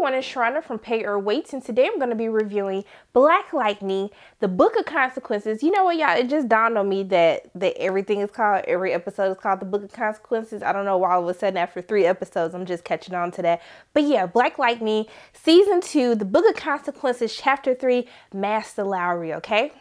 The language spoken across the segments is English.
everyone, it's Sharana from Pay or Wait, and today I'm going to be reviewing Black Lightning, the Book of Consequences. You know what, y'all? It just dawned on me that every episode is called the Book of Consequences. I don't know why all of a sudden after 3 episodes I'm just catching on to that. But yeah, Black Lightning, Season 2, the Book of Consequences, Chapter 3, Master Lowry, okay?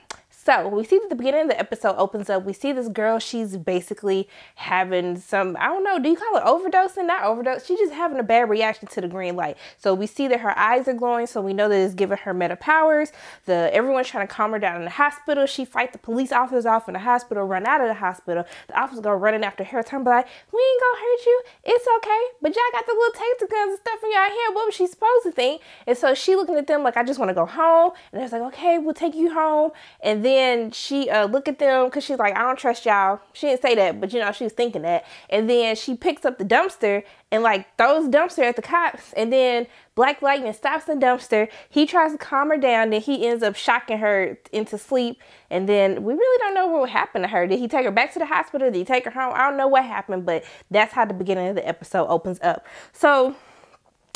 So we see that the beginning of the episode opens up. We see this girl, she's basically having some, I don't know, do you call it overdosing? Not overdose. She's just having a bad reaction to the green light. So we see that her eyes are glowing. So we know that it's giving her meta powers. Everyone's trying to calm her down in the hospital. She fight the police officers off in the hospital, run out of the hospital. The officers go running after her, turn like, we ain't gonna hurt you. It's okay. But y'all got the little taser guns and stuff in y'all hand. What was she supposed to think? And so she looking at them like, I just want to go home. And it's like, okay, we'll take you home. And then she look at them because she's like, I don't trust y'all. She didn't say that, but you know, she was thinking that. And then she picks up the dumpster and like throws the dumpster at the cops. And then Black Lightning stops the dumpster. He tries to calm her down. Then he ends up shocking her into sleep. And then we really don't know what happened to her. Did he take her back to the hospital? Did he take her home? I don't know what happened, but that's how the beginning of the episode opens up. So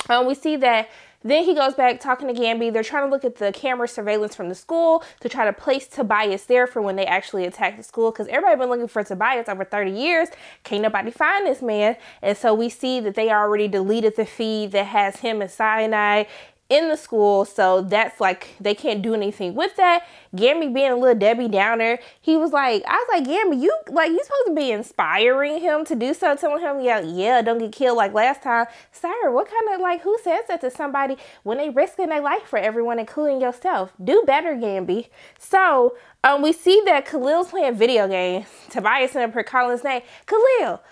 we see that then he goes back talking to Gambi. They're trying to look at the camera surveillance from the school to try to place Tobias there for when they actually attack the school. Because everybody been looking for Tobias over 30 years. Can't nobody find this man. And so we see that they already deleted the feed that has him and Cyanide in the school, so that's like they can't do anything with that. Gambi being a little Debbie Downer, he was like, I was like, Gambi, you supposed to be inspiring him to do so, telling him, yeah, don't get killed like last time. Sir, what kind of, like, who says that to somebody when they risking their life for everyone, including yourself? Do better, Gambi. So we see that Khalil's playing video games. Tobias ended up here calling his name, Khalil.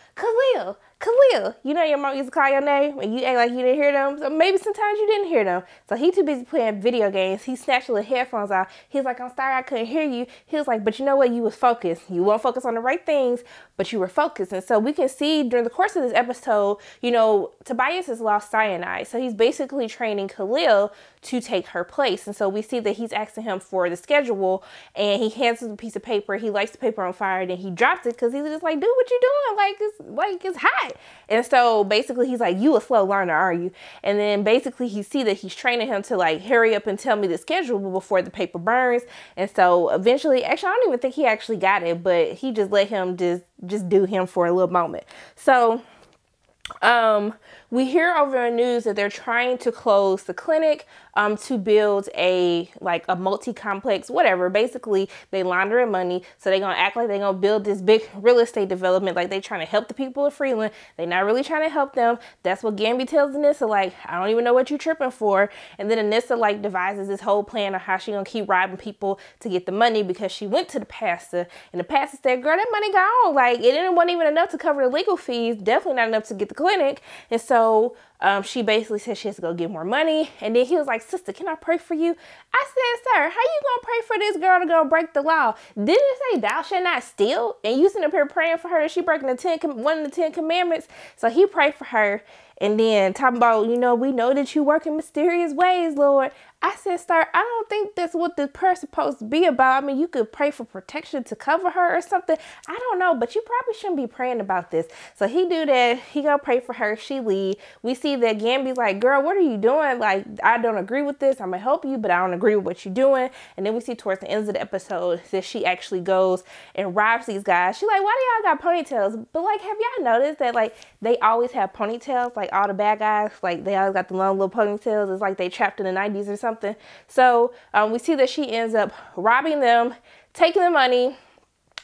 You know your mom used to call your name and you act like you didn't hear them. So maybe sometimes you didn't hear them. So he too busy playing video games. He snatched the headphones out. He's like, I'm sorry I couldn't hear you. He was like, but you know what? You was focused. You weren't focused on the right things, but you were focused. And so we can see during the course of this episode, you know, Tobias has lost Cyanide. So he's basically training Khalil to take her place. And so we see that he's asking him for the schedule and he hands him a piece of paper. He lights the paper on fire and then he drops it because he's just like, dude, what you doing? Like it's hot. And so basically he's like, you a slow learner, are you? And then basically he see that he's training him to like, hurry up and tell me the schedule before the paper burns. And so eventually, actually, I don't even think he actually got it, but he just let him just do him for a little moment. So we hear over the news that they're trying to close the clinic to build a multi-complex, whatever. Basically, they laundering money. So they're going to act like they're going to build this big real estate development. Like they trying to help the people of Freeland. They're not really trying to help them. That's what Gambi tells Anissa, like, I don't even know what you're tripping for. And then Anissa like devises this whole plan of how she going to keep robbing people to get the money because she went to the pastor and the pastor said, girl, that money gone. Like it wasn't even enough to cover the legal fees. Definitely not enough to get the clinic. And so she basically said she has to go get more money. And then he was like, sister, can I pray for you? I said, sir, how you gonna pray for this girl to go break the law? Didn't it say thou shalt not steal? And you sitting up here praying for her that she breaking one of the 10 commandments. So he prayed for her. And then talking about, you know, we know that you work in mysterious ways, Lord. I said, sir, I don't think that's what the prayer's supposed to be about. I mean, you could pray for protection to cover her or something. I don't know, but you probably shouldn't be praying about this. So he do that. He go pray for her. She leave. We see that Gambi's like, girl, what are you doing? Like, I don't agree with this. I'm going to help you, but I don't agree with what you're doing. And then we see towards the end of the episode that she actually goes and robs these guys. She's like, why do y'all got ponytails? But like, have y'all noticed that like they always have ponytails? Like all the bad guys, like they always got the long little ponytails. It's like they trapped in the 90s or something. So we see that she ends up robbing them, taking the money,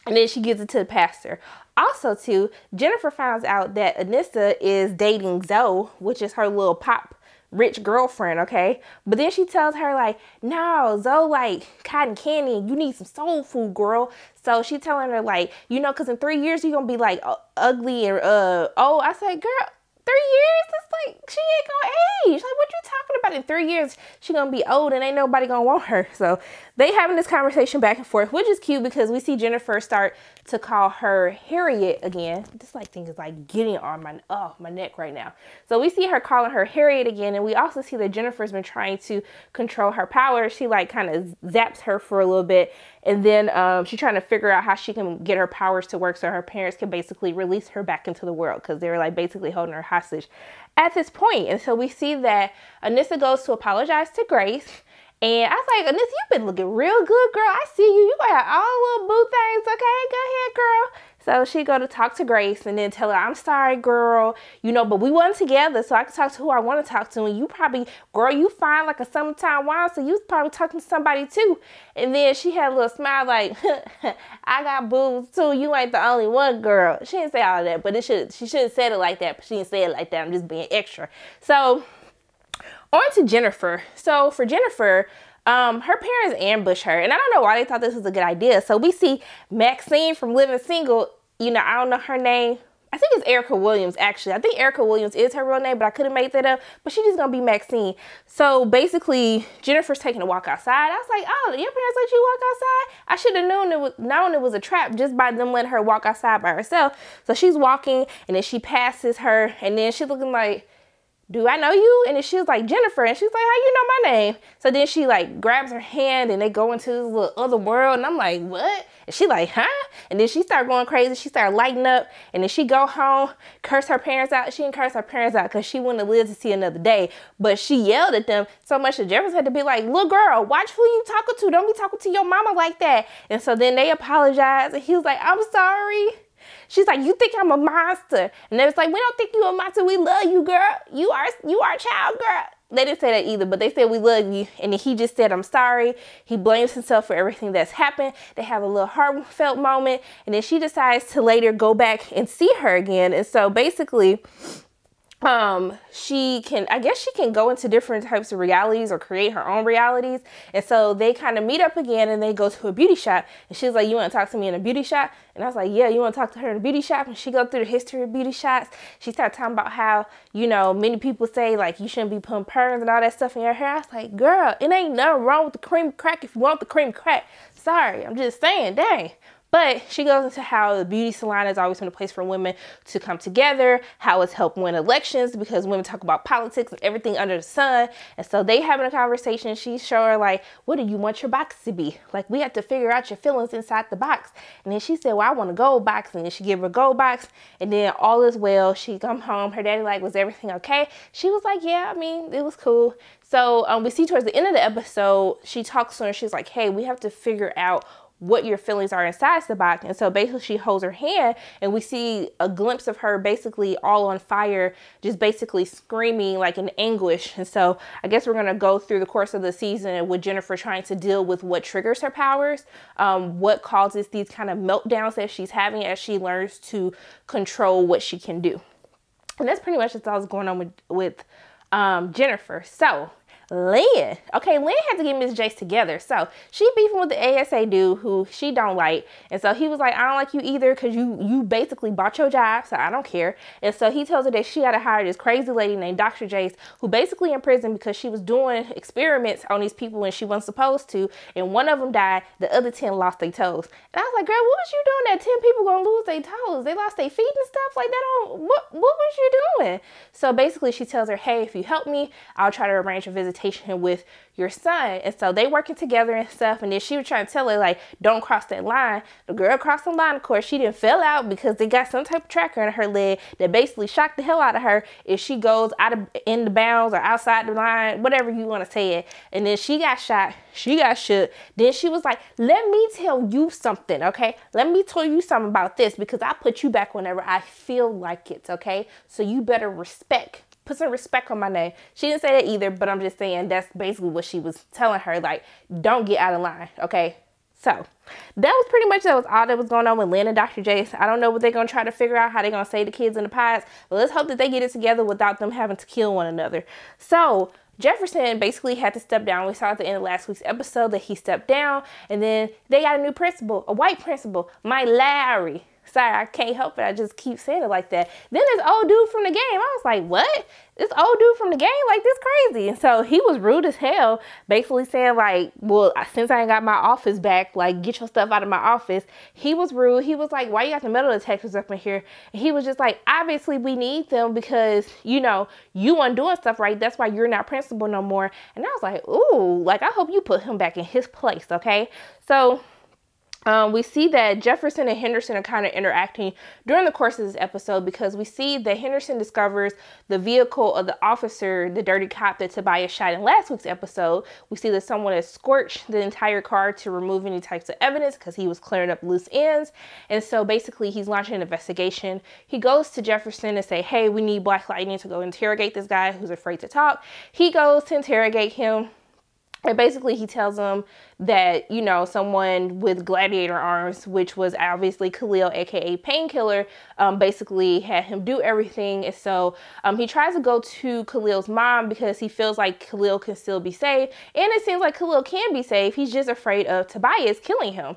and then she gives it to the pastor. Also, too, Jennifer finds out that Anissa is dating Zoe, which is her little pop rich girlfriend, okay? But then she tells her like, no, Zoe like cotton candy and you need some soul food, girl. So she telling her like, you know, because in 3 years you're gonna be like ugly and oh, I said, girl, 3 years? It's like, she ain't gonna age. Like, what you talking about? In 3 years, she gonna be old and ain't nobody gonna want her. So they having this conversation back and forth, which is cute because we see Jennifer start to call her Harriet again. This like thing is like getting on my neck right now. So we see her calling her Harriet again, and we also see that Jennifer's been trying to control her power. She like kind of zaps her for a little bit, And then she's trying to figure out how she can get her powers to work so her parents can basically release her back into the world, because they're like basically holding her hostage at this point. And so we see that Anissa goes to apologize to Grace. And I was like, Anissa, you've been looking real good, girl. I see you. You got all little boo things. Okay, go ahead, girl. So she go to talk to Grace and then tell her, I'm sorry, girl. You know, but we wasn't together, so I can talk to who I want to talk to. And you probably, girl, you fine like a summertime wine, so you was probably talking to somebody too. And then she had a little smile like, I got boobs too. You ain't the only one, girl. She didn't say all of that, but she should have said it like that, but she didn't say it like that. I'm just being extra. So on to Jennifer. So for Jennifer, her parents ambush her, and I don't know why they thought this was a good idea. So we see Maxine from Living Single. You know, I don't know her name. I think it's Erica Williams, actually. I think Erica Williams is her real name, but I could have made that up. But she's just gonna be Maxine. So basically, Jennifer's taking a walk outside. I was like, oh, your parents let you walk outside? I should have known it was a trap just by them letting her walk outside by herself. So she's walking, and then she passes her, and then she's looking like, do I know you? And then she was like, Jennifer. And she's like, how you know my name? So then she like grabs her hand and they go into this little other world. And I'm like, what? And she like, huh? And then she started going crazy. She started lighting up. And then she go home, curse her parents out. She didn't curse her parents out because she wouldn't have lived to see another day. But she yelled at them so much that Jefferson had to be like, little girl, watch who you talking to. Don't be talking to your mama like that. And so then they apologized. And he was like, I'm sorry. She's like, you think I'm a monster? And they was like, we don't think you a monster. We love you, girl. You are a child, girl. They didn't say that either, but they said we love you. And then he just said, I'm sorry. He blames himself for everything that's happened. They have a little heartfelt moment. And then she decides to later go back and see her again. And so basically, I guess she can go into different types of realities or create her own realities. And so they kind of meet up again and they go to a beauty shop. And she's like, you want to talk to me in a beauty shop? And I was like, yeah, you want to talk to her in a beauty shop? And she goes through the history of beauty shops. She started talking about how, you know, many people say like you shouldn't be putting perms and all that stuff in your hair. I was like, girl, it ain't nothing wrong with the cream crack if you want the cream crack. Sorry, I'm just saying, dang. But she goes into how the beauty salon has always been a place for women to come together, how it's helped win elections because women talk about politics and everything under the sun. And so they having a conversation. She's showing her like, what do you want your box to be? Like, we have to figure out your feelings inside the box. And then she said, well, I want a gold box. And then she gave her a gold box. And then all is well. She come home. Her daddy like, was everything okay? She was like, yeah, I mean, it was cool. So we see towards the end of the episode, she talks to her and she's like, hey, we have to figure out what your feelings are inside the box. And so basically she holds her hand and we see a glimpse of her basically all on fire, just basically screaming like in anguish. And so I guess we're going to go through the course of the season with Jennifer trying to deal with what triggers her powers, what causes these kind of meltdowns that she's having as she learns to control what she can do. And that's pretty much all that's going on with Jennifer. So Lynn. Okay, Lynn had to get Miss Jace together. So she beefing with the ASA dude who she don't like. And so he was like, I don't like you either because you basically bought your job, so I don't care. And so he tells her that she got to hire this crazy lady named Dr. Jace, who basically in prison because she was doing experiments on these people when she wasn't supposed to. And one of them died. The other 10 lost their toes. And I was like, girl, what was you doing that 10 people gonna lose their toes? They lost their feet and stuff like that. What was you doing? So basically she tells her, hey, if you help me, I'll try to arrange a visitation with your son. And so they working together and stuff. And then she was trying to tell her like, don't cross that line. The girl crossed the line. Of course, she didn't fell out because they got some type of tracker in her leg that basically shocked the hell out of her if she goes in the bounds or outside the line, whatever you want to say it. And then she got shot. She got shook. Then she was like, let me tell you something, okay? Let me tell you something about this because I put you back whenever I feel like it, okay? So you better put some respect on my name. She didn't say that either, but I'm just saying that's basically what she was telling her, like, don't get out of line, okay? So that was pretty much all that was going on with Lynn and Dr. Jace. I don't know what they're going to try to figure out, how they're going to save the kids in the pods, but let's hope that they get it together without them having to kill one another. So Jefferson basically had to step down. We saw at the end of last week's episode that he stepped down, and then they got a new principal, a white principal, Mike Larry. Sorry, I can't help it. I just keep saying it like that. Then this old dude from the game. I was like, what? This old dude from the game? Like, this crazy. And so he was rude as hell, basically saying like, well, since I ain't got my office back, like, get your stuff out of my office. He was rude. He was like, why you got the metal detectors up in here? And he was just like, obviously we need them because, you know, you weren't doing stuff right. That's why you're not principal no more. And I was like, ooh, like, I hope you put him back in his place, okay? So We see that Jefferson and Henderson are kind of interacting during the course of this episode, because we see that Henderson discovers the vehicle of the officer, the dirty cop that Tobias shot in last week's episode. We see that someone has scorched the entire car to remove any types of evidence because he was clearing up loose ends. And so basically he's launching an investigation. He goes to Jefferson and say, hey, we need Black Lightning to go interrogate this guy who's afraid to talk. He goes to interrogate him. And basically he tells him that, you know, someone with gladiator arms, which was obviously Khalil, aka Painkiller, basically had him do everything. And so he tries to go to Khalil's mom because he feels like Khalil can still be saved. And it seems like Khalil can be saved. He's just afraid of Tobias killing him.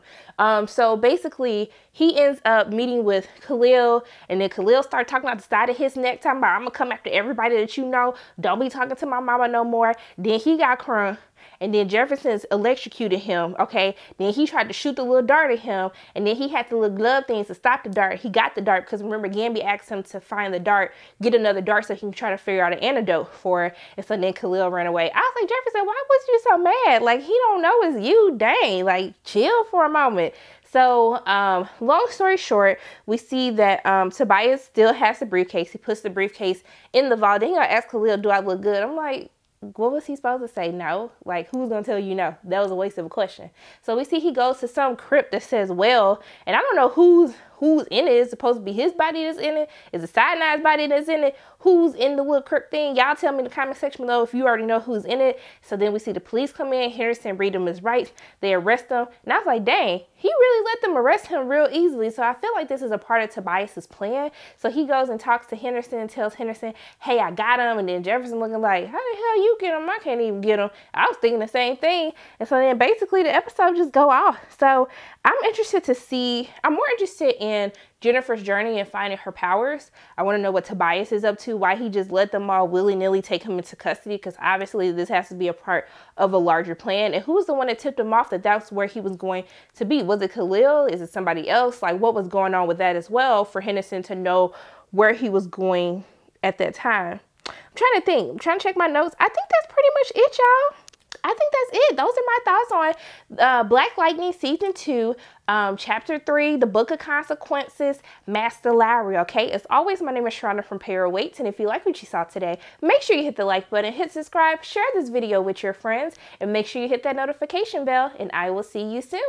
So basically he ends up meeting with Khalil, and then Khalil starts talking about the side of his neck, talking about, I'm gonna come after everybody that you know. Don't be talking to my mama no more. Then he got crunk. And then Jefferson's electrocuted him, okay? Then he tried to shoot the little dart at him, and then he had the little glove things to stop the dart. He got the dart because, remember, Gambi asked him to find the dart, get another dart so he can try to figure out an antidote for it. And so then Khalil ran away. I was like, Jefferson, why was you so mad? Like, he don't know it's you. Dang, like, chill for a moment. So, long story short, we see that Tobias still has the briefcase. He puts the briefcase in the vault. Then he gonna ask Khalil, do I look good? I'm like, what was he supposed to say? No. Like, who's gonna tell you no? That was a waste of a question. So we see he goes to some crypt that says well, and I don't know who's in it. It's supposed to be his body that's in it. Is it Sinai's body that's in it? Who's in the little crypt thing? Y'all tell me in the comment section below if you already know who's in it. So then we see the police come in. Henderson read him his rights. They arrest him. And I was like, dang, he really let them arrest him real easily. So I feel like this is a part of Tobias's plan. So he goes and talks to Henderson and tells Henderson, hey, I got him. And then Jefferson looking like, how the hell you get him? I can't even get him. I was thinking the same thing. And so then basically the episode just go off. So I'm more interested in Jennifer's journey and finding her powers. I want to know what Tobias is up to, why he just let them all willy-nilly take him into custody, because obviously this has to be a part of a larger plan. And who was the one that tipped him off that that's where he was going to be? Was it Khalil? Is it somebody else? Like, what was going on with that as well for Henderson to know where he was going at that time? I'm trying to think. I'm trying to check my notes. I think that's pretty much it, y'all. I think that's it. Those are my thoughts on Black Lightning Season 2, Chapter 3, The Book of Consequences, Master Lowry, okay? As always, my name is Sharonda from Para Waits, and if you like what you saw today, make sure you hit the like button, hit subscribe, share this video with your friends, and make sure you hit that notification bell, and I will see you soon.